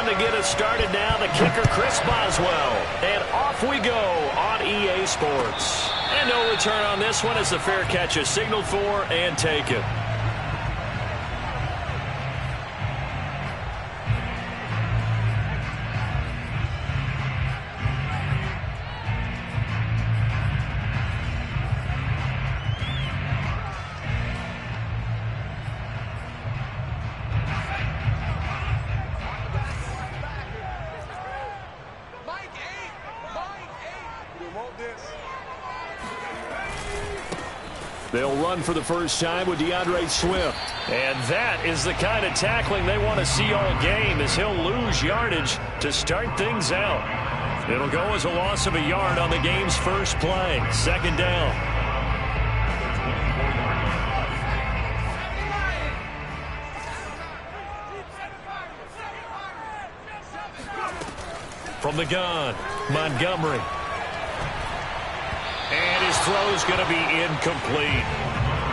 to get us started now, the kicker, Chris Boswell. And off we go on EA Sports. And no return on this one as the fair catch is signaled for and taken. They'll run for the first time with DeAndre Swift. And that is the kind of tackling they want to see all game, as he'll lose yardage to start things out. It'll go as a loss of a yard on the game's first play. Second down. From the gun, Montgomery. And his throw is going to be incomplete.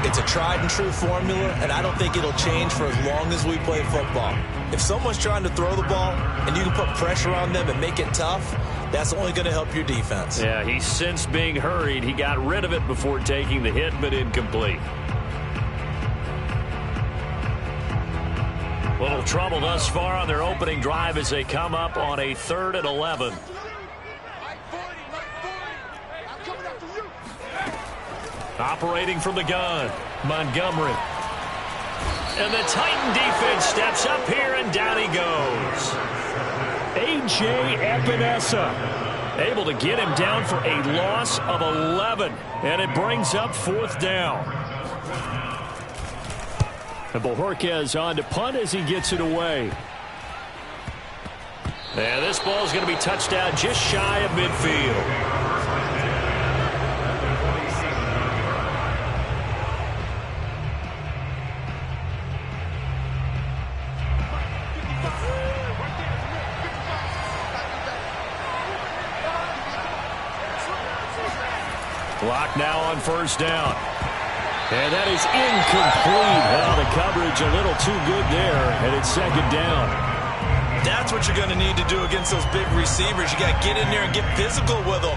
It's a tried-and-true formula, and I don't think it'll change for as long as we play football. If someone's trying to throw the ball and you can put pressure on them and make it tough, that's only going to help your defense. Yeah, he sensed being hurried. He got rid of it before taking the hit, but incomplete. Little trouble thus far on their opening drive as they come up on a 3rd and 11. Operating from the gun, Montgomery. And the Titan defense steps up here, and down he goes. A.J. Epinesa able to get him down for a loss of 11, and it brings up 4th down. And Bojorquez on to punt as he gets it away. And this ball is going to be touched down just shy of midfield. Clock now on first down. And that is incomplete. Well, the coverage a little too good there, and it's second down. That's what you're going to need to do against those big receivers. You got to get in there and get physical with them.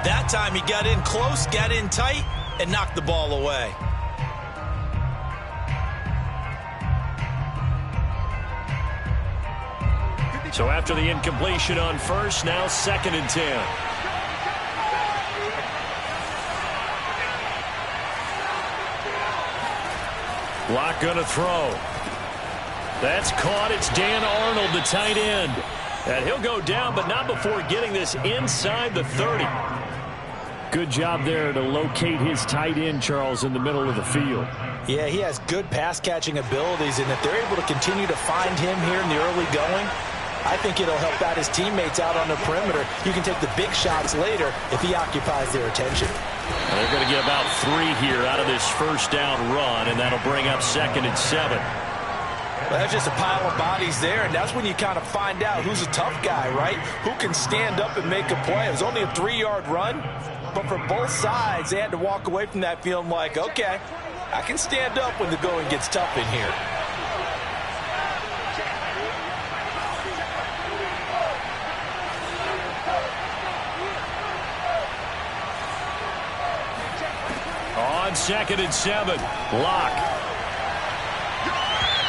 That time he got in close, got in tight, and knocked the ball away. So after the incompletion on first, now 2nd and 10. Lock going to throw. That's caught. It's Dan Arnold, the tight end. And he'll go down, but not before getting this inside the 30. Good job there to locate his tight end, Charles, in the middle of the field. Yeah, he has good pass-catching abilities, and if they're able to continue to find him here in the early going, I think it'll help out his teammates out on the perimeter. You can take the big shots later if he occupies their attention. And they're going to get about 3 here out of this first down run, and that'll bring up 2nd and 7. Well, that's just a pile of bodies there, and that's when you kind of find out who's a tough guy, right? Who can stand up and make a play. It was only a 3-yard run, but for both sides, they had to walk away from that feeling like, okay, I can stand up when the going gets tough in here. On 2nd and 7, Lock.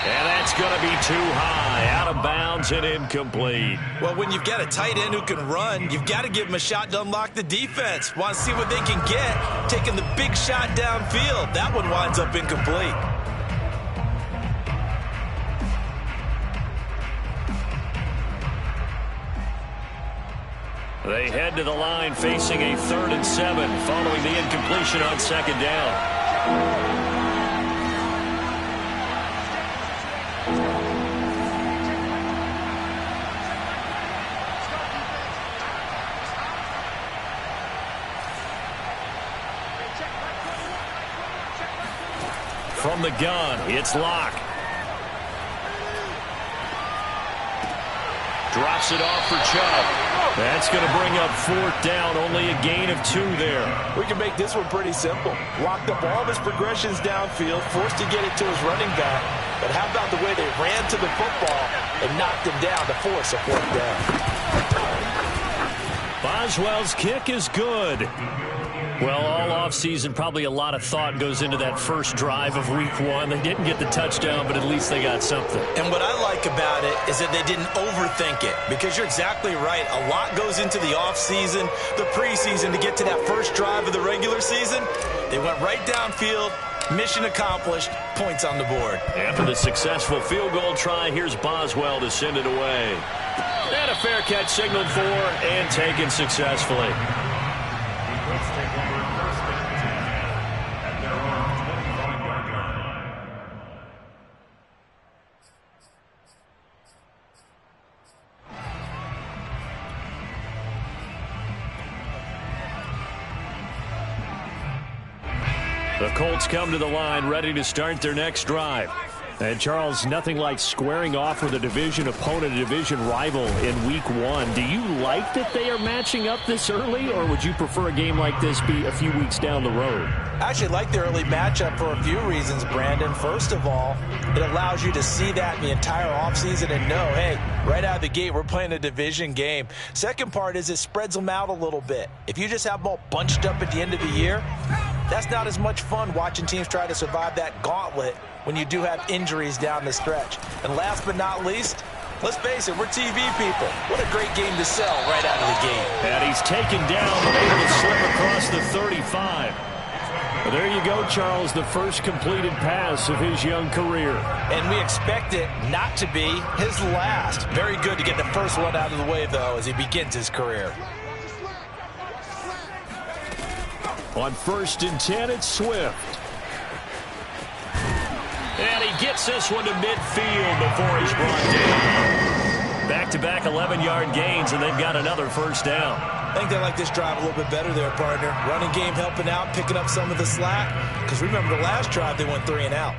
And that's going to be too high, out of bounds and incomplete. Well, when you've got a tight end who can run, you've got to give him a shot to unlock the defense. Want to see what they can get, taking the big shot downfield. That one winds up incomplete. They head to the line facing a 3rd and 7 following the incompletion on 2nd down. From the gun, it's Lock. Drops it off for Chubb. That's going to bring up 4th down. Only a gain of 2 there. We can make this one pretty simple. Locked up all of his progressions downfield, forced to get it to his running back. But how about the way they ran to the football and knocked him down to force a 4th down? Boswell's kick is good. Well, all offseason, probably a lot of thought goes into that first drive of week 1. They didn't get the touchdown, but at least they got something. And what I like about it is that they didn't overthink it, because you're exactly right. A lot goes into the offseason, the preseason, to get to that first drive of the regular season. They went right downfield, mission accomplished, points on the board. After the successful field goal try, here's Boswell to send it away. And a fair catch signaled for and taken successfully. The Colts come to the line ready to start their next drive. And, Charles, nothing like squaring off with a division opponent, a division rival in week 1. Do you like that they are matching up this early, or would you prefer a game like this be a few weeks down the road? I actually like the early matchup for a few reasons, Brandon. First of all, it allows you to see that in the entire offseason and know, hey, right out of the gate, we're playing a division game. Second part is it spreads them out a little bit. If you just have them all bunched up at the end of the year, that's not as much fun watching teams try to survive that gauntlet when you do have injuries down the stretch. And last but not least, let's face it, we're TV people. What a great game to sell right out of the gate. And he's taken down, able to slip across the 35. Well, there you go, Charles, the first completed pass of his young career. And we expect it not to be his last. Very good to get the first one out of the way, though, as he begins his career. On 1st and 10, it's Swift. And he gets this one to midfield before he's brought down. Back-to-back 11-yard gains, and they've got another first down. I think they like this drive a little bit better there, partner. Running game helping out, picking up some of the slack. Because remember, the last drive, they went 3 and out.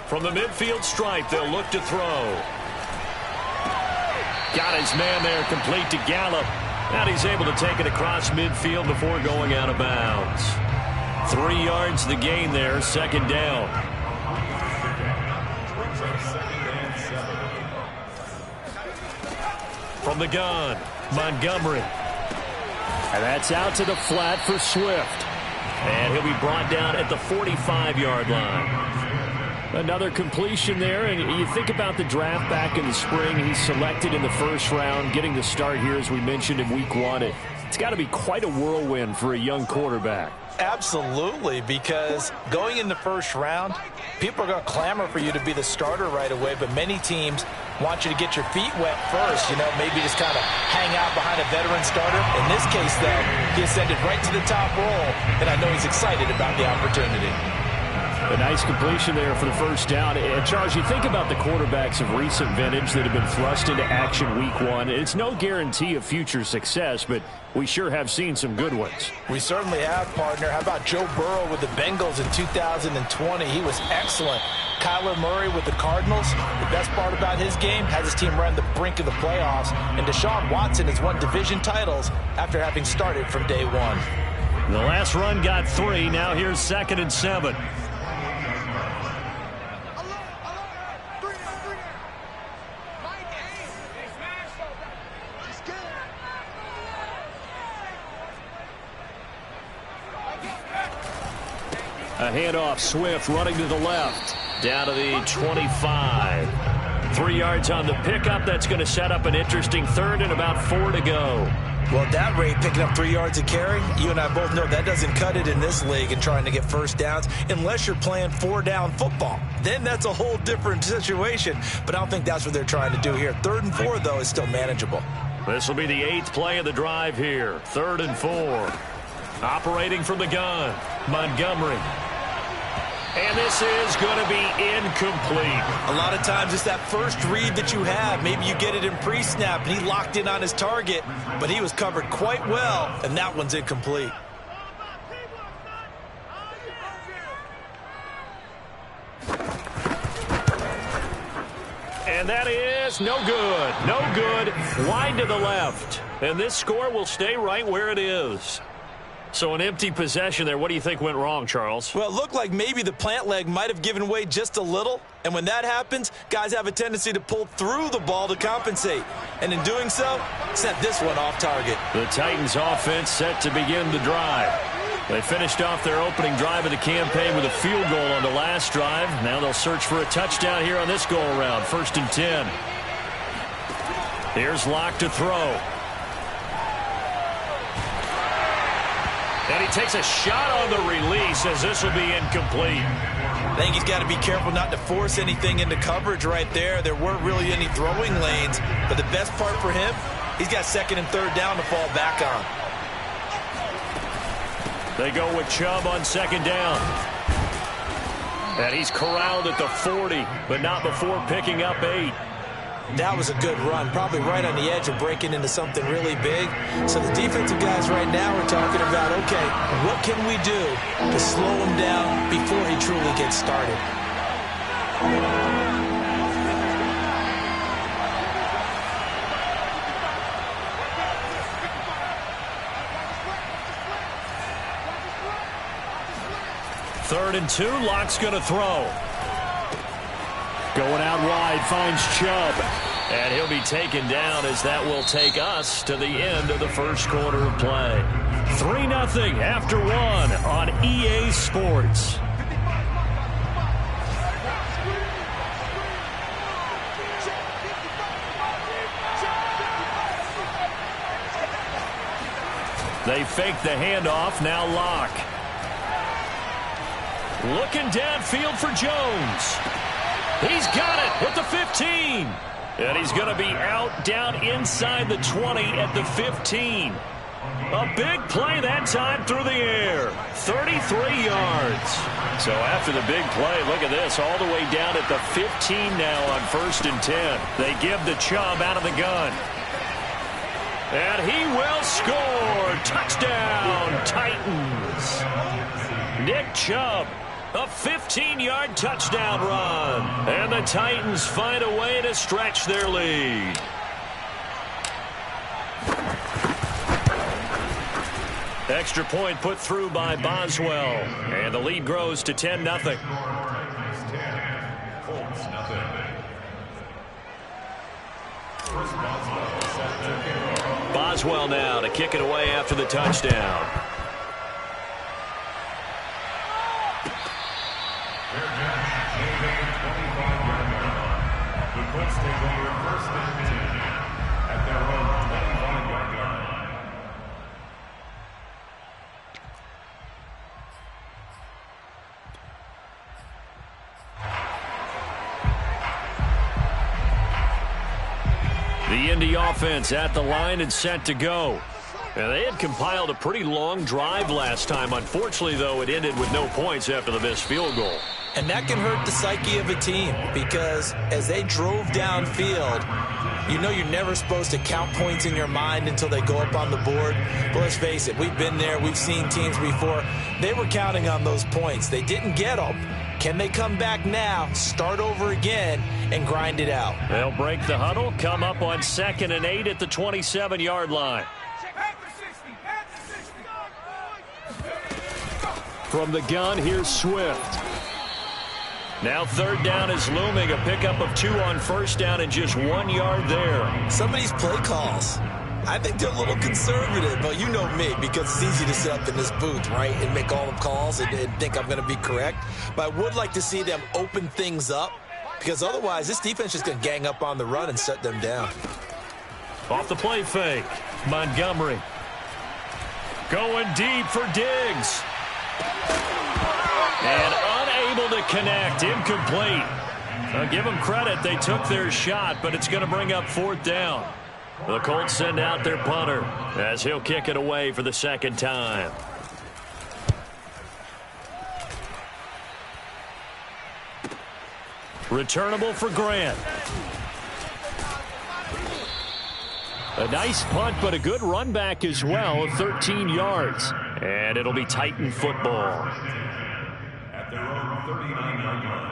From the midfield stripe, they'll look to throw. Got his man there, complete to Gallup. And he's able to take it across midfield before going out of bounds. 3 yards the gain there, 2nd down. From the gun, Montgomery. And that's out to the flat for Swift. And he'll be brought down at the 45-yard line. Another completion there, and you think about the draft back in the spring. He's selected in the 1st round, getting the start here, as we mentioned, in week 1. It's got to be quite a whirlwind for a young quarterback. Absolutely, because going in the 1st round, people are going to clamor for you to be the starter right away, but many teams want you to get your feet wet first, maybe just kind of hang out behind a veteran starter. In this case, though, he ascended right to the top role, and I know he's excited about the opportunity. A nice completion there for the 1st down. And, Charles, you think about the quarterbacks of recent vintage that have been thrust into action week 1. It's no guarantee of future success, but we sure have seen some good ones. We certainly have, partner. How about Joe Burrow with the Bengals in 2020? He was excellent. Kyler Murray with the Cardinals. The best part about his game, has his team right on the brink of the playoffs. And Deshaun Watson has won division titles after having started from day 1. The last run got 3. Now here's 2nd and 7. A handoff, Swift running to the left, down to the 25. 3 yards on the pickup. That's going to set up an interesting 3rd and about 4 to go. Well, at that rate, picking up 3 yards a carry, you and I both know that doesn't cut it in this league and trying to get 1st downs unless you're playing 4-down football. Then that's a whole different situation, but I don't think that's what they're trying to do here. 3rd and 4, though, is still manageable. This will be the 8th play of the drive here. 3rd and 4. Operating from the gun, Montgomery. And this is going to be incomplete. A lot of times it's that first read that you have. Maybe you get it in pre-snap, and he locked in on his target, but he was covered quite well, and that one's incomplete. And that is no good. No good. Wide to the left. And this score will stay right where it is. So an empty possession there. What do you think went wrong, Charles? Well, it looked like maybe the plant leg might have given way just a little. And when that happens, guys have a tendency to pull through the ball to compensate. And in doing so, sent this one off target. The Titans offense set to begin the drive. They finished off their opening drive of the campaign with a field goal on the last drive. Now they'll search for a touchdown here on this go-around. 1st and 10. Here's Locke to throw. And he takes a shot on the release as this will be incomplete. I think he's got to be careful not to force anything into coverage right there. There weren't really any throwing lanes. But the best part for him, he's got 2nd and 3rd down to fall back on. They go with Chubb on 2nd down. And he's corralled at the 40, but not before picking up 8. That was a good run, probably right on the edge of breaking into something really big. So the defensive guys right now are talking about, okay, what can we do to slow him down before he truly gets started? Third and 2, Locke's going to throw. Going out wide, finds Chubb. And he'll be taken down as that will take us to the end of the first quarter of play. 3-0 after 1 on EA Sports. They fake the handoff, now Locke. Looking downfield for Jones. He's got it with the 15. And he's going to be out down inside the 20 at the 15. A big play that time through the air. 33 yards. So after the big play, look at this. All the way down at the 15 now on 1st and 10. They give the Chubb out of the gun. And he will score. Touchdown, Titans. Nick Chubb. A 15-yard touchdown run. And the Titans find a way to stretch their lead. Extra point put through by Boswell. And the lead grows to 10-0. Boswell now to kick it away after the touchdown. The Indy offense at the line and set to go. And they had compiled a pretty long drive last time. Unfortunately, though, it ended with no points after the missed field goal. And that can hurt the psyche of a team because as they drove downfield, you know you're never supposed to count points in your mind until they go up on the board. But let's face it, we've been there. We've seen teams before. They were counting on those points. They didn't get them. Can they come back now, start over again, and grind it out? They'll break the huddle, come up on 2nd and 8 at the 27-yard line. From the gun, here's Swift. Now 3rd down is looming. A pickup of 2 on 1st down and just 1 yard there. Some of these play calls, I think they're a little conservative, but you know me, because it's easy to sit up in this booth, right, and make all the calls and think I'm going to be correct. But I would like to see them open things up, because otherwise this defense is going to gang up on the run and shut them down. Off the play fake, Montgomery. Going deep for Diggs. And unable to connect, incomplete. I'll give them credit, they took their shot, but it's going to bring up 4th down. The Colts send out their punter as he'll kick it away for the 2nd time. Returnable for Grant. A nice punt, but a good run back as well, 13 yards. And it'll be Titan football. At their own 39-yard line.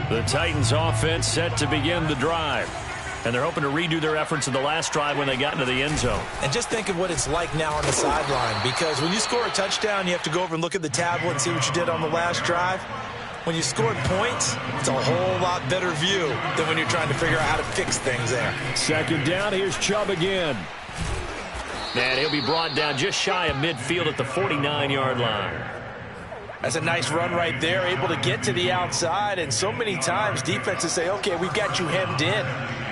The Titans offense set to begin the drive. And they're hoping to redo their efforts in the last drive when they got into the end zone. And just think of what it's like now on the sideline, because when you score a touchdown, you have to go over and look at the tablet and see what you did on the last drive. When you scored points, it's a whole lot better view than when you're trying to figure out how to fix things there. Second down, here's Chubb again. And he'll be brought down just shy of midfield at the 49-yard line. That's a nice run right there, able to get to the outside. And so many times defenses say, okay, we've got you hemmed in.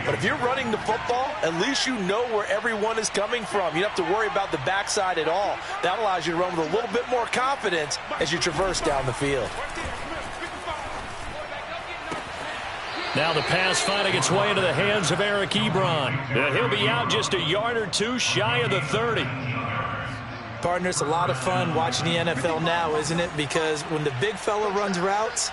But if you're running the football, at least you know where everyone is coming from. You don't have to worry about the backside at all. That allows you to run with a little bit more confidence as you traverse down the field. Now the pass finding its way into the hands of Eric Ebron. He'll be out just a yard or two shy of the 30. Partner, it's a lot of fun watching the NFL now, isn't it? Because when the big fella runs routes,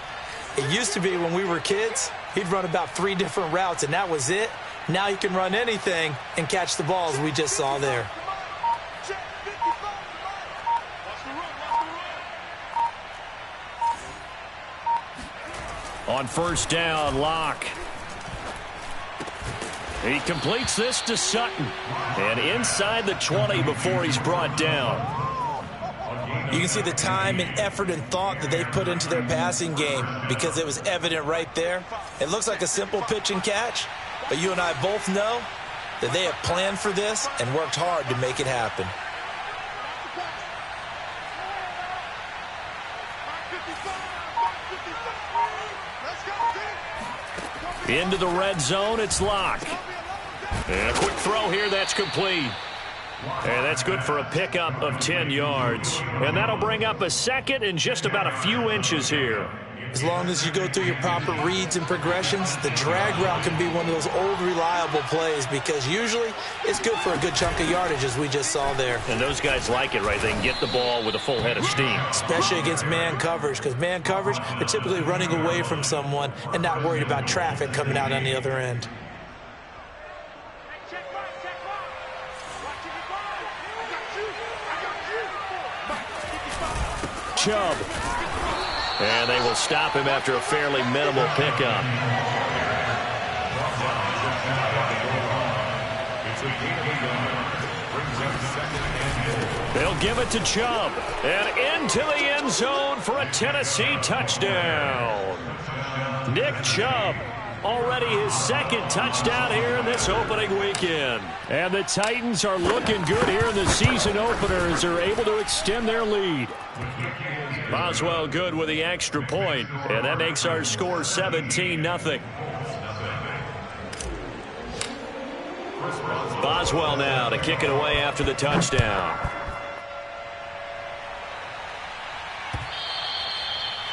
it used to be when we were kids, he'd run about 3 different routes, and that was it. Now he can run anything and catch the balls we just saw there. On first down, Locke. He completes this to Sutton. And inside the 20 before he's brought down. You can see the time and effort and thought that they put into their passing game because it was evident right there. It looks like a simple pitch and catch, but you and I both know that they have planned for this and worked hard to make it happen. Into the red zone, it's Locke. And a quick throw here, that's complete. And that's good for a pickup of 10 yards. And that'll bring up a second and just about a few inches here. As long as you go through your proper reads and progressions, the drag route can be one of those old reliable plays because usually it's good for a good chunk of yardage as we just saw there. And those guys like it, right? They can get the ball with a full head of steam. Especially against man coverage, because man coverage, they're typically running away from someone and not worried about traffic coming out on the other end. Chubb. And they will stop him after a fairly minimal pickup. They'll give it to Chubb. And into the end zone for a Tennessee touchdown. Nick Chubb. Already his second touchdown here in this opening weekend. And the Titans are looking good here in the season opener as they're able to extend their lead. Boswell good with the extra point, and that makes our score 17-0. Boswell now to kick it away after the touchdown.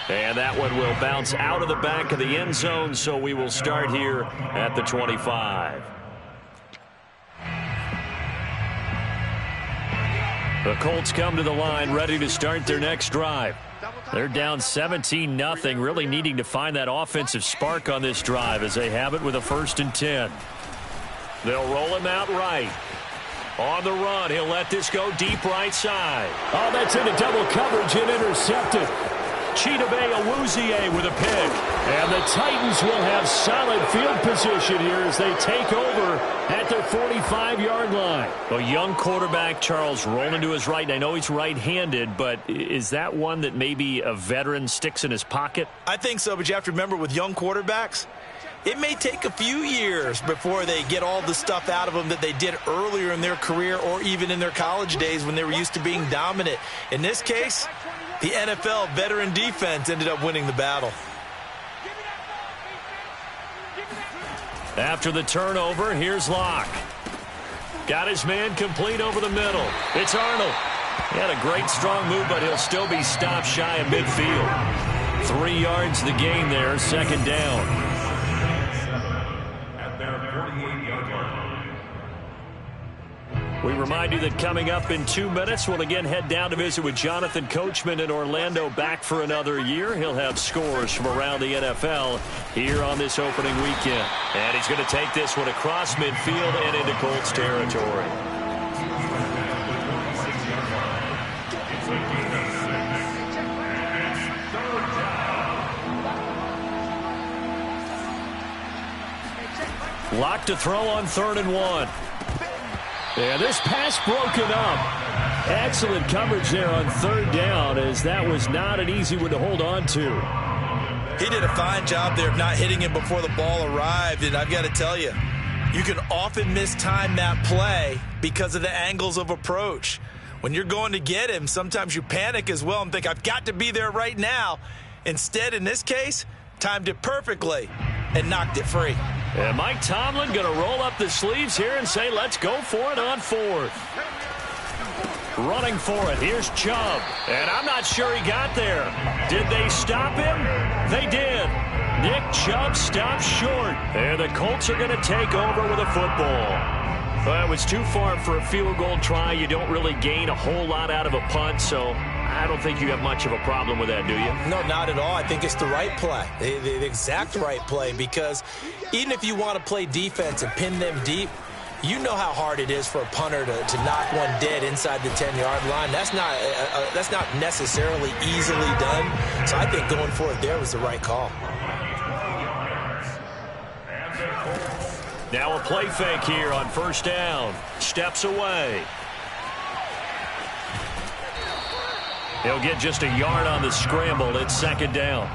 And that one will bounce out of the back of the end zone, so we will start here at the 25. The Colts come to the line ready to start their next drive. They're down 17-0, really needing to find that offensive spark on this drive as they have it with a 1st and 10. They'll roll him out right. On the run, he'll let this go deep right side. Oh, that's into double coverage and intercepted. Chidobe Awuzie with a pick. And the Titans will have solid field position here as they take over at their 45-yard line. A young quarterback, Charles, rolling to his right. And I know he's right-handed, but is that one that maybe a veteran sticks in his pocket? I think so, but you have to remember with young quarterbacks, it may take a few years before they get all the stuff out of them that they did earlier in their career or even in their college days when they were used to being dominant. In this case, the NFL veteran defense ended up winning the battle. After the turnover, here's Locke. Got his man complete over the middle. It's Arnold. He had a great strong move, but he'll still be stopped shy of midfield. 3 yards the gain there, 2nd down. We remind you that coming up in 2 minutes, we'll again head down to visit with Jonathan Coachman in Orlando, back for another year. He'll have scores from around the NFL here on this opening weekend. And he's going to take this one across midfield and into Colts territory. Locked to throw on 3rd and 1. Yeah, this pass broken up. Excellent coverage there on 3rd down, as that was not an easy one to hold on to. He did a fine job there of not hitting him before the ball arrived, and I've got to tell you, you can often mistime that play because of the angles of approach. When you're going to get him, sometimes you panic as well and think, I've got to be there right now. Instead, in this case, timed it perfectly and knocked it free. And Mike Tomlin going to roll up the sleeves here and say, let's go for it on 4th. Running for it, here's Chubb. And I'm not sure he got there. Did they stop him? They did. Nick Chubb stopped short. And the Colts are going to take over with a football. Well, it was too far for a field goal try. You don't really gain a whole lot out of a punt, so I don't think you have much of a problem with that, do you? No, not at all. I think it's the right play, the exact right play, because even if you want to play defense and pin them deep, you know how hard it is for a punter to knock one dead inside the 10-yard line. That's not necessarily easily done. So I think going for it there was the right call. Now a play fake here on 1st down. Steps away. He'll get just a yard on the scramble. It's 2nd down.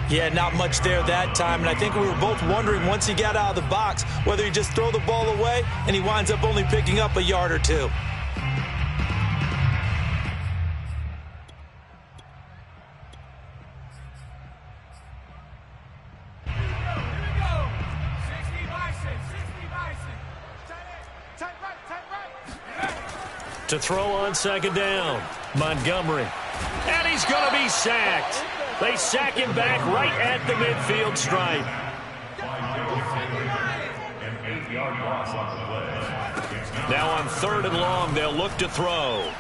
Yeah, not much there that time, and I think we were both wondering once he got out of the box whether he just throw the ball away and he winds up only picking up a yard or two. To throw on 2nd down, Montgomery. And he's going to be sacked. They sack him back right at the midfield stripe. Now on 3rd and long, they'll look to throw.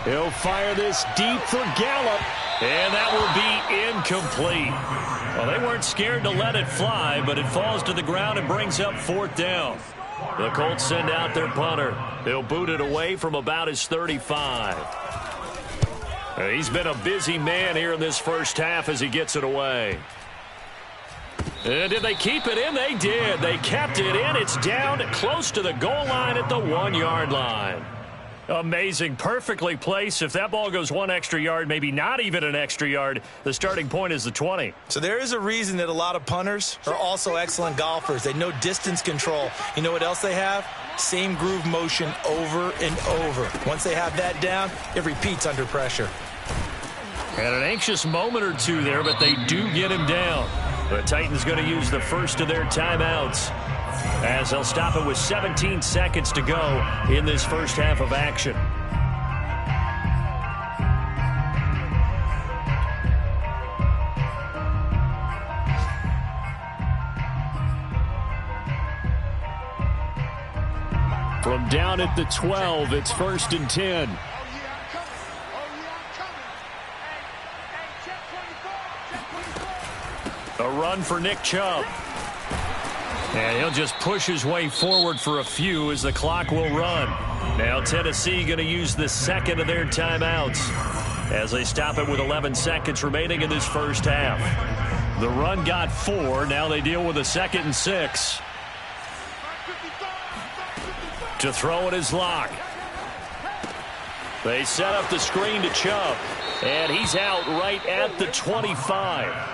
He'll fire this deep for Gallup, and that will be incomplete. Well, they weren't scared to let it fly, but it falls to the ground and brings up 4th down. The Colts send out their punter. He'll boot it away from about his 35. He's been a busy man here in this first half as he gets it away. And did they keep it in? They did. They kept it in. It's down close to the goal line at the 1-yard line. Amazing. Perfectly placed. If that ball goes 1 extra yard, maybe not even an extra yard, the starting point is the 20. So there is a reason that a lot of punters are also excellent golfers. They know distance control. You know what else they have? Same groove motion over and over. Once they have that down, it repeats under pressure. And an anxious moment or two there, but they do get him down. The Titans going to use the first of their timeouts, as they'll stop it with 17 seconds to go in this first half of action. From down at the 12, it's 1st and 10. A run for Nick Chubb. And he'll just push his way forward for a few as the clock will run. Now Tennessee going to use the second of their timeouts as they stop it with 11 seconds remaining in this first half. The run got 4. Now they deal with a 2nd and 6. To throw it is Locke. They set up the screen to Chubb. And he's out right at the 25.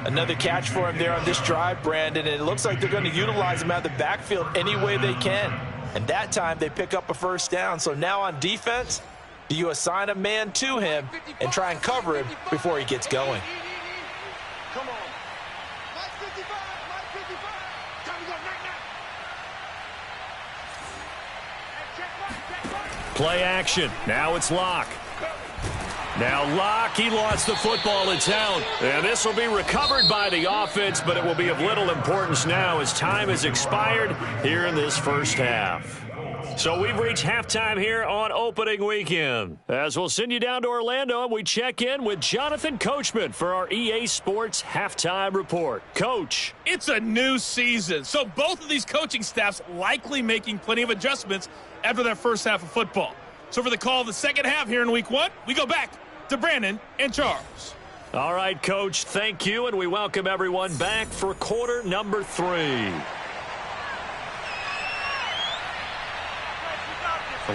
Another catch for him there on this drive, Brandon, and it looks like they're going to utilize him out of the backfield any way they can. And that time they pick up a 1st down. So now on defense, do you assign a man to him and try and cover him before he gets going? Come on. Mike 55, Mike 55. Time to go, knock. Play action. Now it's Locke. Now Locke, he lost the football. It's out. And this will be recovered by the offense, but it will be of little importance now as time has expired here in this first half. So we've reached halftime here on opening weekend. As we'll send you down to Orlando, and we check in with Jonathan Coachman for our EA Sports Halftime Report. Coach. It's a new season, so both of these coaching staffs likely making plenty of adjustments after their first half of football. So for the call of the second half here in week 1, we go back to Brandon and Charles. All right, Coach, thank you, and we welcome everyone back for quarter number 3.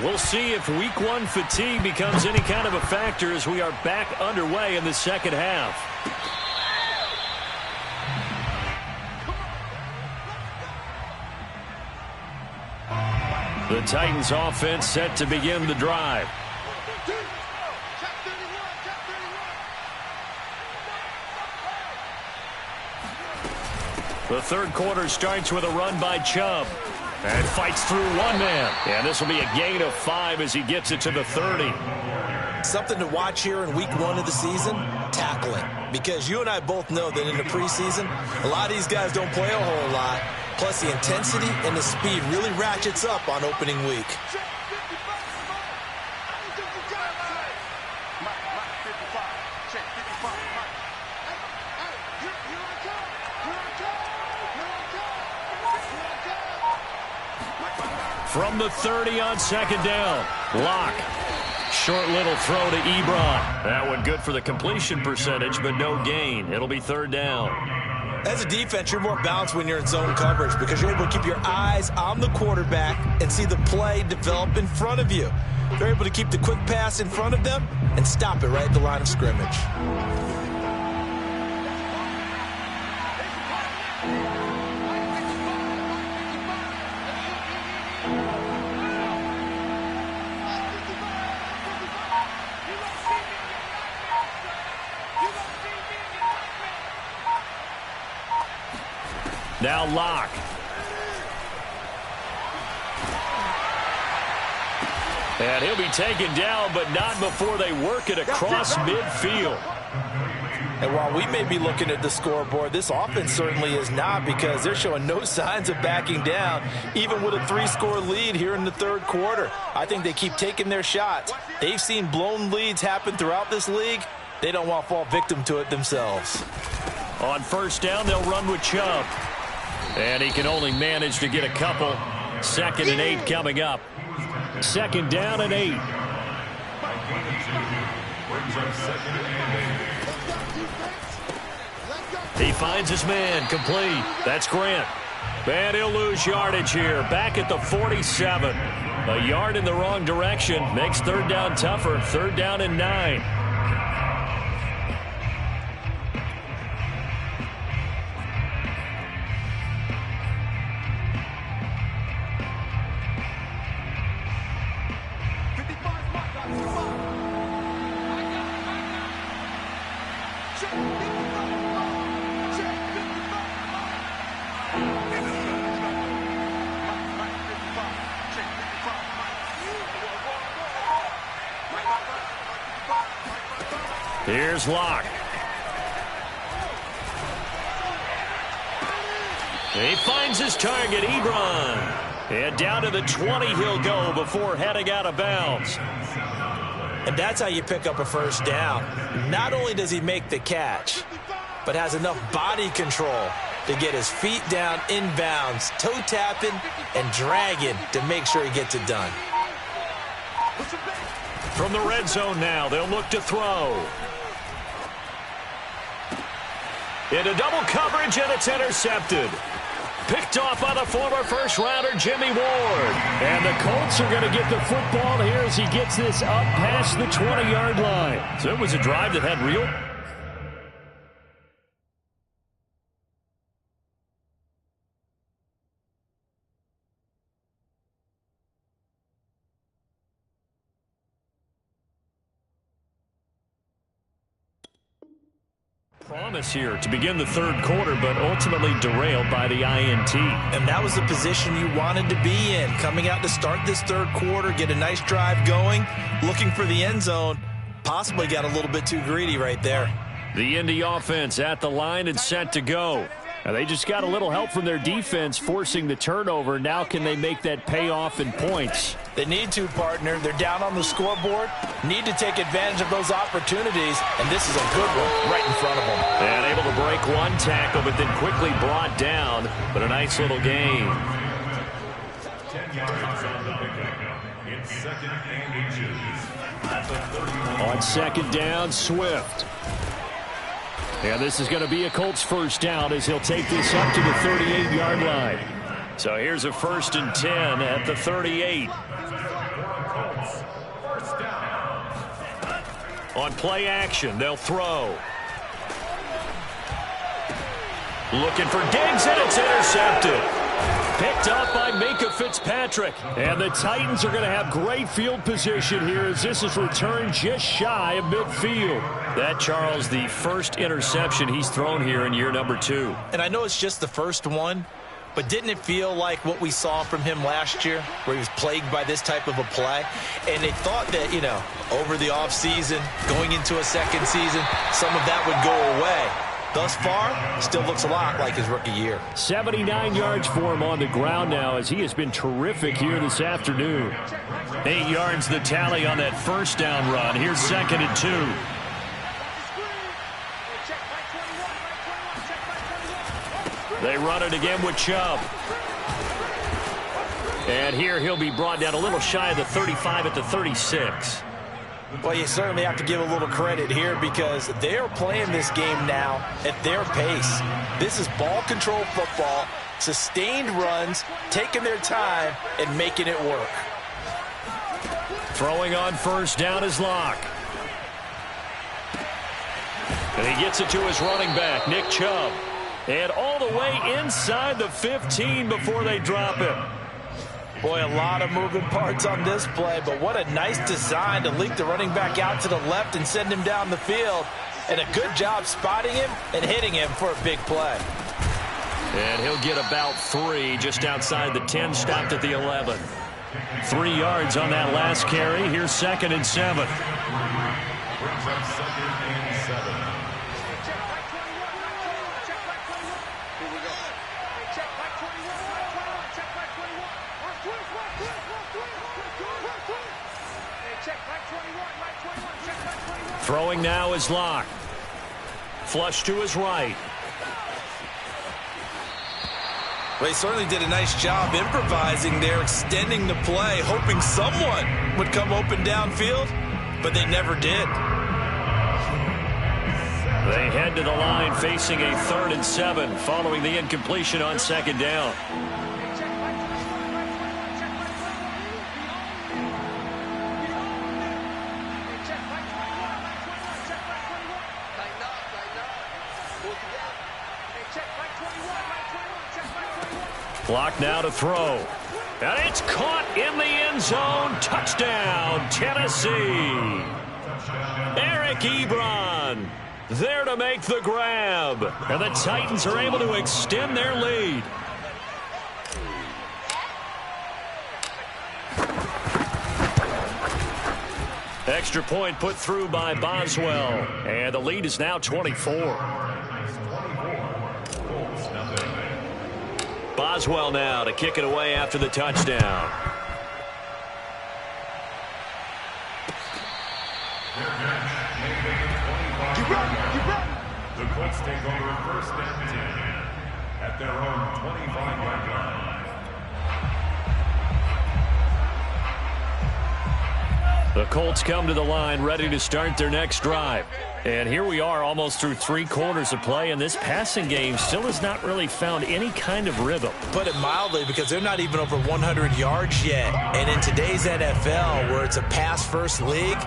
We'll see if week one fatigue becomes any kind of a factor as we are back underway in the second half. The Titans offense set to begin the drive. The third quarter starts with a run by Chubb. And fights through one man. And this will be a gain of 5 as he gets it to the 30. Something to watch here in week one of the season, tackling. Because you and I both know that in the preseason, a lot of these guys don't play a whole lot. Plus the intensity and the speed really ratchets up on opening week. From the 30 on second down. Lock. Short little throw to Ebron. That one good for the completion percentage, but no gain. It'll be third down. As a defense, you're more balanced when you're in zone coverage because you're able to keep your eyes on the quarterback and see the play develop in front of you. They're able to keep the quick pass in front of them and stop it right at the line of scrimmage. Now Lock. And he'll be taken down, but not before they work it across midfield. And while we may be looking at the scoreboard, this offense certainly is not because they're showing no signs of backing down, even with a 3-score lead here in the third quarter. I think they keep taking their shots. They've seen blown leads happen throughout this league. They don't want to fall victim to it themselves. On first down, they'll run with Chubb. And he can only manage to get a couple. 2nd and 8 coming up. 2nd down and 8. He finds his man complete. That's Grant. And he'll lose yardage here. Back at the 47. A yard in the wrong direction. Makes third down tougher. 3rd down and 9. Here's Lock. He finds his target, Ebron. And down to the 20 he'll go before heading out of bounds. And that's how you pick up a first down. Not only does he make the catch, but has enough body control to get his feet down inbounds, toe tapping and dragging to make sure he gets it done. From the red zone now, they'll look to throw. Into double coverage, and it's intercepted. Picked off by the former first-rounder Jimmy Ward. And the Colts are going to get the football here as he gets this up past the 20-yard line. So it was a drive that had real... promise here to begin the third quarter, but ultimately derailed by the INT. And that was the position you wanted to be in, coming out to start this third quarter, get a nice drive going, looking for the end zone. Possibly got a little bit too greedy right there. The Indy offense at the line and set to go. And they just got a little help from their defense forcing the turnover. Now can they make that pay off in points? They need to, partner. They're down on the scoreboard. Need to take advantage of those opportunities, and this is a good one right in front of them. And able to break one tackle, but then quickly brought down. But a nice little gain. On second down, Swift. And this is going to be a Colts first down as he'll take this up to the 38-yard line. So here's a 1st and 10 at the 38. On play action, they'll throw. Looking for Diggs, and it's intercepted. Picked up by Minkah Fitzpatrick. And the Titans are going to have great field position here as this is returned just shy of midfield. That, Charles, the first interception he's thrown here in year number 2. And I know it's just the first one, but didn't it feel like what we saw from him last year, where he was plagued by this type of a play? And they thought that, you know, over the offseason, going into a second season, some of that would go away. Thus far, still looks a lot like his rookie year. 79 yards for him on the ground now as he has been terrific here this afternoon. 8 yards the tally on that first down run. Here's 2nd and 2. They run it again with Chubb. And here he'll be brought down a little shy of the 35 at the 36. Well, you certainly have to give a little credit here because they're playing this game now at their pace. This is ball control football, sustained runs, taking their time, and making it work. Throwing on first down is Locke. And he gets it to his running back, Nick Chubb. And all the way inside the 15 before they drop him. Boy, a lot of moving parts on this play, but what a nice design to leak the running back out to the left and send him down the field. And a good job spotting him and hitting him for a big play. And he'll get about 3 just outside the 10, stopped at the 11. 3 yards on that last carry. Here's 2nd and 7. Throwing now is Locke. Flush to his right. Well, he certainly did a nice job improvising there, extending the play, hoping someone would come open downfield, but they never did. They head to the line facing a 3rd and 7 following the incompletion on 2nd down. Clock now to throw. And it's caught in the end zone. Touchdown, Tennessee. Eric Ebron there to make the grab. And the Titans are able to extend their lead. Extra point put through by Boswell. And the lead is now 24. Boswell now to kick it away after the touchdown. The Colts take over 1st and 10 at their own 25-yard line. The Colts come to the line ready to start their next drive. And here we are almost through 3 quarters of play, and this passing game still has not really found any kind of rhythm. Put it mildly, because they're not even over 100 yards yet. And in today's NFL, where it's a pass-first league,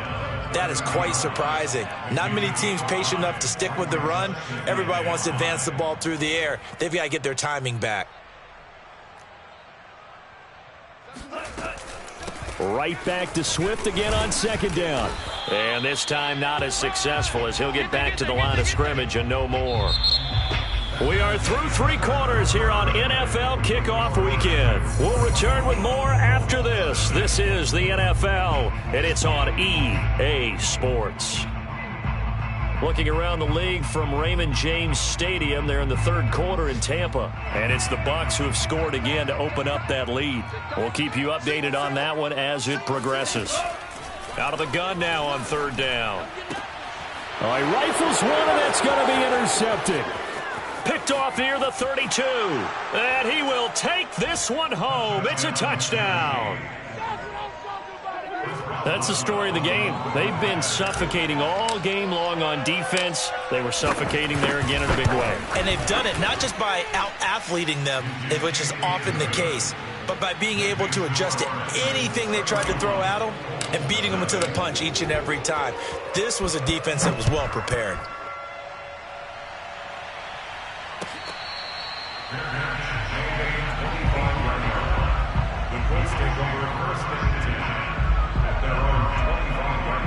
that is quite surprising. Not many teams patient enough to stick with the run. Everybody wants to advance the ball through the air. They've got to get their timing back. Right back to Swift again on 2nd down. And this time not as successful as he'll get back to the line of scrimmage and no more. We are through 3 quarters here on NFL Kickoff Weekend. We'll return with more after this. This is the NFL, and it's on EA Sports. Looking around the league from Raymond James Stadium, they're in the 3rd quarter in Tampa. And it's the Bucs who have scored again to open up that lead. We'll keep you updated on that one as it progresses. Out of the gun now on 3rd down. All right, rifles one, and that's going to be intercepted. Picked off near the 32. And he will take this one home. It's a touchdown. That's the story of the game. They've been suffocating all game long on defense. They were suffocating there again in a big way. And they've done it not just by out-athleting them, which is often the case, but by being able to adjust to anything they tried to throw at them and beating them to the punch each and every time. This was a defense that was well prepared. The Colts take over first and 10 at their own 25-yard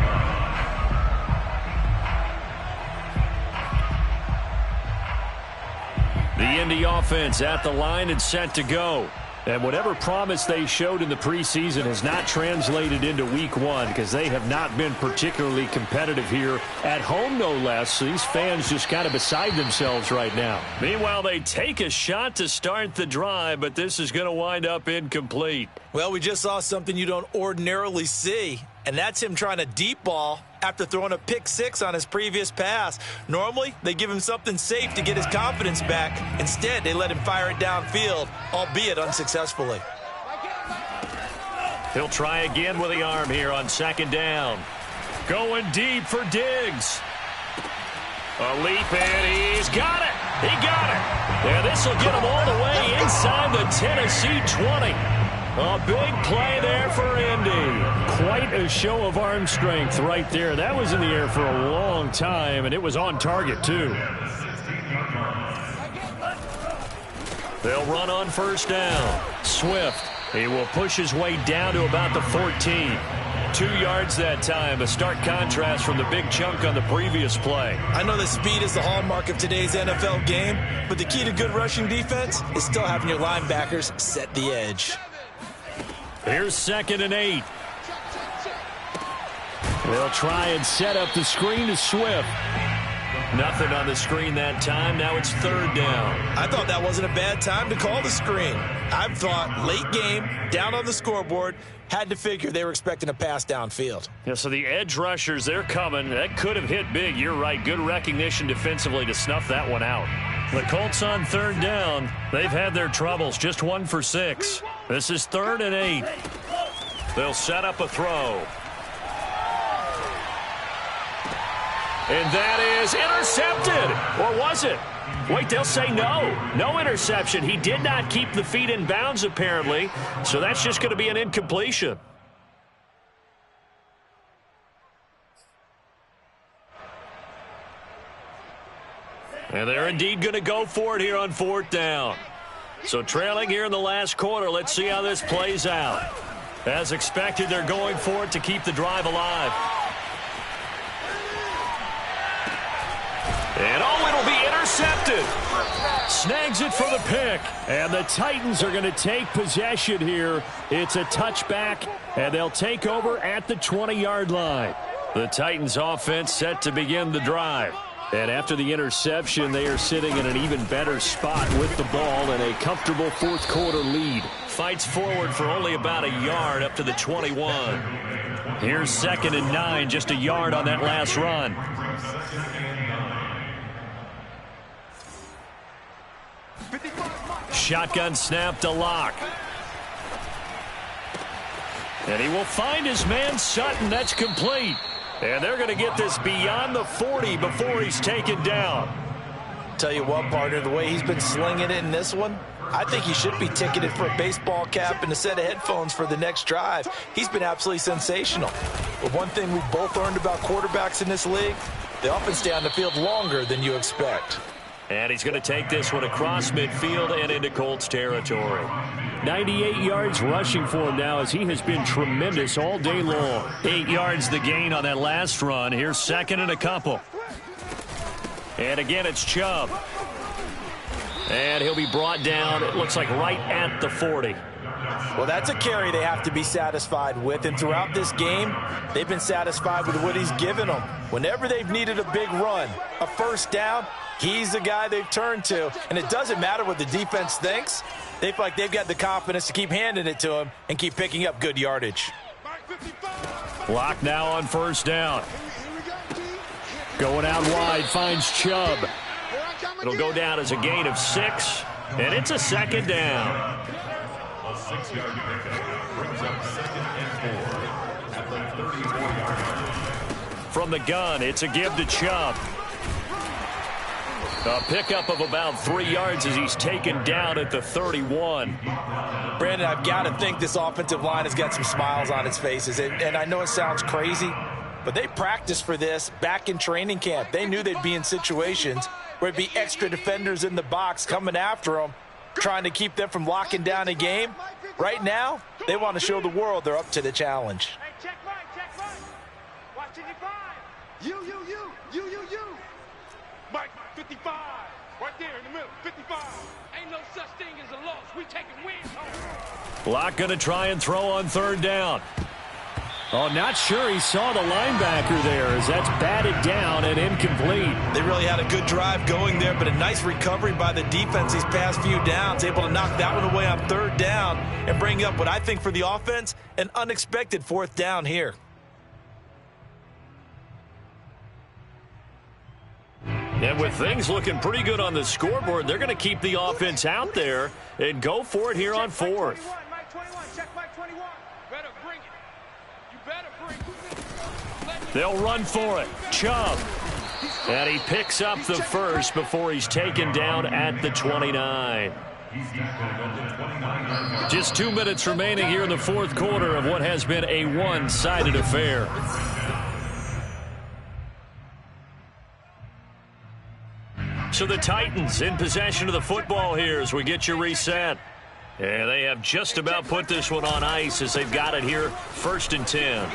line. The Indy offense at the line and set to go. And whatever promise they showed in the preseason has not translated into week one because they have not been particularly competitive here at home, no less. So these fans just kind of beside themselves right now. Meanwhile, they take a shot to start the drive, but this is going to wind up incomplete. Well, we just saw something you don't ordinarily see, and that's him trying to deep ball after throwing a pick six on his previous pass. Normally, they give him something safe to get his confidence back. Instead, they let him fire it downfield, albeit unsuccessfully. He'll try again with the arm here on second down. Going deep for Diggs. A leap, and he's got it. He got it. And this will get him all the way inside the Tennessee 20. A big play there for Indy. Quite a show of arm strength right there. That was in the air for a long time, and it was on target, too. They'll run on first down. Swift, he will push his way down to about the 14. 2 yards that time, a stark contrast from the big chunk on the previous play. I know that speed is the hallmark of today's NFL game, but the key to good rushing defense is still having your linebackers set the edge. Here's 2nd and 8. They'll try and set up the screen to Swift. Nothing on the screen that time. Now it's 3rd down. I thought that wasn't a bad time to call the screen. I thought late game, down on the scoreboard, had to figure they were expecting a pass downfield. Yeah, so the edge rushers, they're coming. That could have hit big. You're right. Good recognition defensively to snuff that one out. The Colts on 3rd down. They've had their troubles. Just 1 for 6. This is 3rd and 8. They'll set up a throw. And that is intercepted. Or was it? Wait, they'll say no. No interception. He did not keep the feet in bounds, apparently. So that's just going to be an incompletion. And they're indeed going to go for it here on 4th down. So trailing here in the last quarter, let's see how this plays out. As expected, they're going for it to keep the drive alive. And it'll be intercepted. Snags it for the pick. And the Titans are going to take possession here. It's a touchback, and they'll take over at the 20-yard line. The Titans offense set to begin the drive. And after the interception, they are sitting in an even better spot with the ball and a comfortable 4th quarter lead. Fights forward for only about a yard up to the 21. Here's 2nd and 9, just a yard on that last run. Shotgun snap to Locke. And he will find his man Sutton. That's complete. And they're going to get this beyond the 40 before he's taken down. Tell you what, partner, the way he's been slinging it in this one, I think he should be ticketed for a baseball cap and a set of headphones for the next drive. He's been absolutely sensational. But one thing we've both learned about quarterbacks in this league, they often stay on the field longer than you expect. And he's going to take this one across midfield and into Colts territory. 98 yards rushing for him now as he has been tremendous all day long. 8 yards the gain on that last run. Here's 2nd and a couple. And again, it's Chubb. And he'll be brought down, it looks like right at the 40. Well, that's a carry they have to be satisfied with. And throughout this game, they've been satisfied with what he's given them. Whenever they've needed a big run, a first down, he's the guy they've turned to. And it doesn't matter what the defense thinks. They feel like they've got the confidence to keep handing it to him and keep picking up good yardage. Lock now on first down. Going out wide, finds Chubb. It'll go down as a gain of 6, and it's a 2nd down. A 6-yard pickup brings up 2nd and 4 at the 34-yard line. From the gun, it's a give to Chubb. A pickup of about 3 yards as he's taken down at the 31. Brandon, I've got to think this offensive line has got some smiles on its faces. And I know it sounds crazy, but they practiced for this back in training camp. They knew they'd be in situations where it'd be extra defenders in the box coming after them, trying to keep them from locking down a game. Right now, they want to show the world they're up to the challenge. Hey, check right. Watch it, 55. You. Mike, 55. Right there in the middle, 55. Ain't no such thing as a loss. We taking wins home. Block going to try and throw on 3rd down. Oh, not sure he saw the linebacker there as that's batted down and incomplete. They really had a good drive going there, but a nice recovery by the defense these past few downs, able to knock that one away on 3rd down and bring up what I think for the offense, an unexpected 4th down here. And with things looking pretty good on the scoreboard, they're going to keep the offense out there and go for it here on 4th. Mike 21, check Mike 21. Better bring it. You better bring it. They'll run for it. Chubb. And he picks up the first before he's taken down at the 29. Just 2 minutes remaining here in the 4th quarter of what has been a one-sided affair. So the Titans in possession of the football here as we get you reset. And they have just about put this one on ice as they've got it here 1st and 10.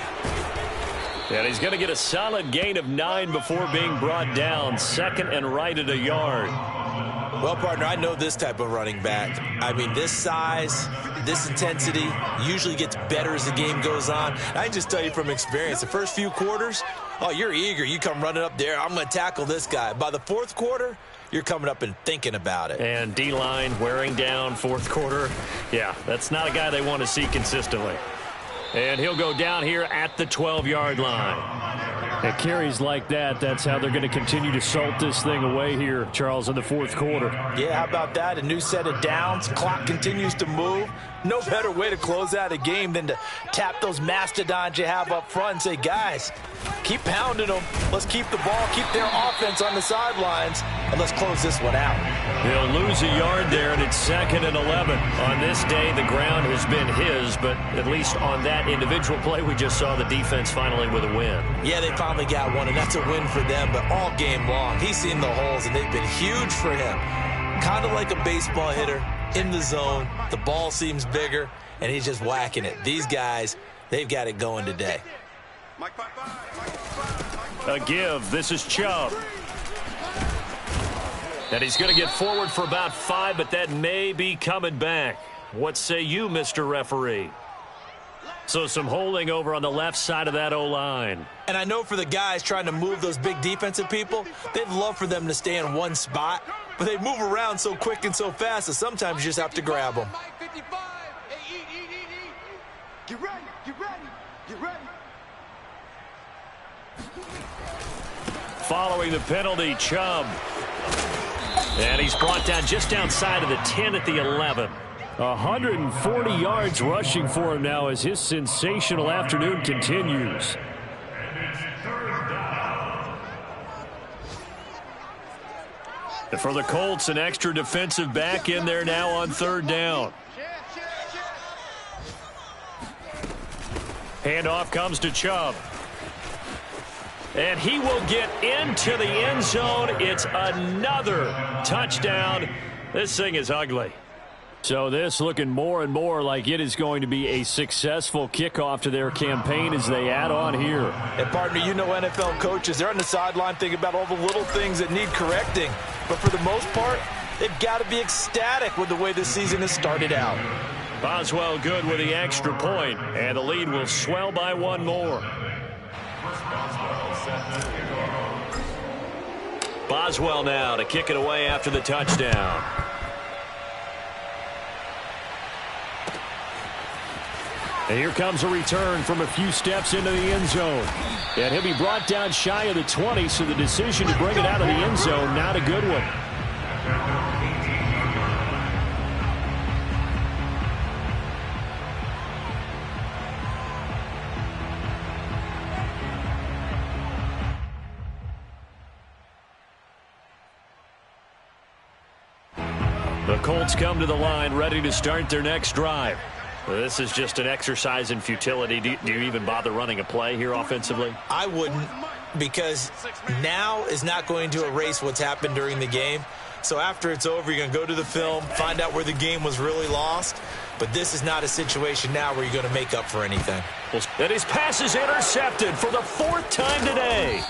And he's going to get a solid gain of 9 before being brought down. 2nd and right at a yard. Well, partner, I know this type of running back. I mean, this size, this intensity usually gets better as the game goes on. I can just tell you from experience, the first few quarters, oh, you're eager. You come running up there. I'm going to tackle this guy. By the 4th quarter, you're coming up and thinking about it. And D-line wearing down 4th quarter. Yeah, that's not a guy they want to see consistently. And he'll go down here at the 12-yard line. At carries like that, that's how they're going to continue to salt this thing away here, Charles, in the 4th quarter. Yeah, how about that? A new set of downs. Clock continues to move. No better way to close out a game than to tap those mastodons you have up front and say, guys, keep pounding them. Let's keep the ball, keep their offense on the sidelines, and let's close this one out. He'll lose a yard there, and it's 2nd and 11. On this day, the ground has been his, but at least on that individual play, we just saw the defense finally with a win. Yeah, they finally got one, and that's a win for them, but all game long, he's seen the holes, and they've been huge for him. Kind of like a baseball hitter in the zone. The ball seems bigger, and he's just whacking it. These guys, they've got it going today. A give. This is Chubb. And he's going to get forward for about 5, but that may be coming back. What say you, Mr. Referee? So some holding over on the left side of that O-line. And I know for the guys trying to move those big defensive people, they'd love for them to stay in one spot, but they move around so quick and so fast that sometimes you just have to grab them. Mike 55. Hey, eat. Get ready. Following the penalty, Chubb. And he's brought down just outside of the 10 at the 11. 140 yards rushing for him now as his sensational afternoon continues. And for the Colts, an extra defensive back in there now on 3rd down. Handoff comes to Chubb. And he will get into the end zone. It's another touchdown. This thing is ugly. So this looking more and more like it is going to be a successful kickoff to their campaign as they add on here. And, partner, you know NFL coaches, they're on the sideline thinking about all the little things that need correcting. But for the most part, they've got to be ecstatic with the way this season has started out. Boswell good with the extra point, and the lead will swell by 1 more. Boswell now to kick it away after the touchdown. And here comes a return from a few steps into the end zone. And he'll be brought down shy of the 20, so the decision to bring it out of the end zone, not a good one. The Colts come to the line ready to start their next drive. This is just an exercise in futility. Do you even bother running a play here offensively? I wouldn't, because now is not going to erase what's happened during the game. So after it's over, you're going to go to the film, find out where the game was really lost. But this is not a situation now where you're going to make up for anything. And his pass is intercepted for the 4th time today.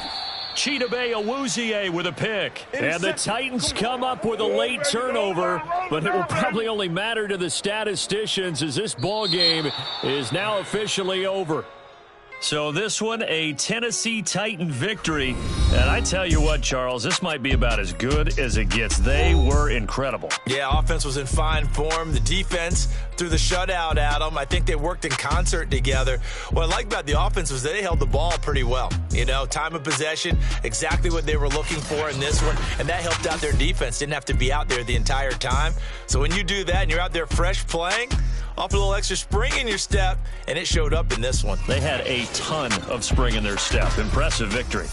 Chidobe Awuzie with a pick. And the Titans come up with a late turnover, but it will probably only matter to the statisticians as this ball game is now officially over. So this one, a Tennessee Titan victory. And I tell you what, Charles, this might be about as good as it gets. They were incredible. Yeah, offense was in fine form. The defense threw the shutout at them. I think they worked in concert together. What I like about the offense was they held the ball pretty well. You know, time of possession, exactly what they were looking for in this one. And that helped out their defense. Didn't have to be out there the entire time. So when you do that and you're out there fresh playing, off a little extra spring in your step, and it showed up in this one. They had a ton of spring in their step. Impressive victory.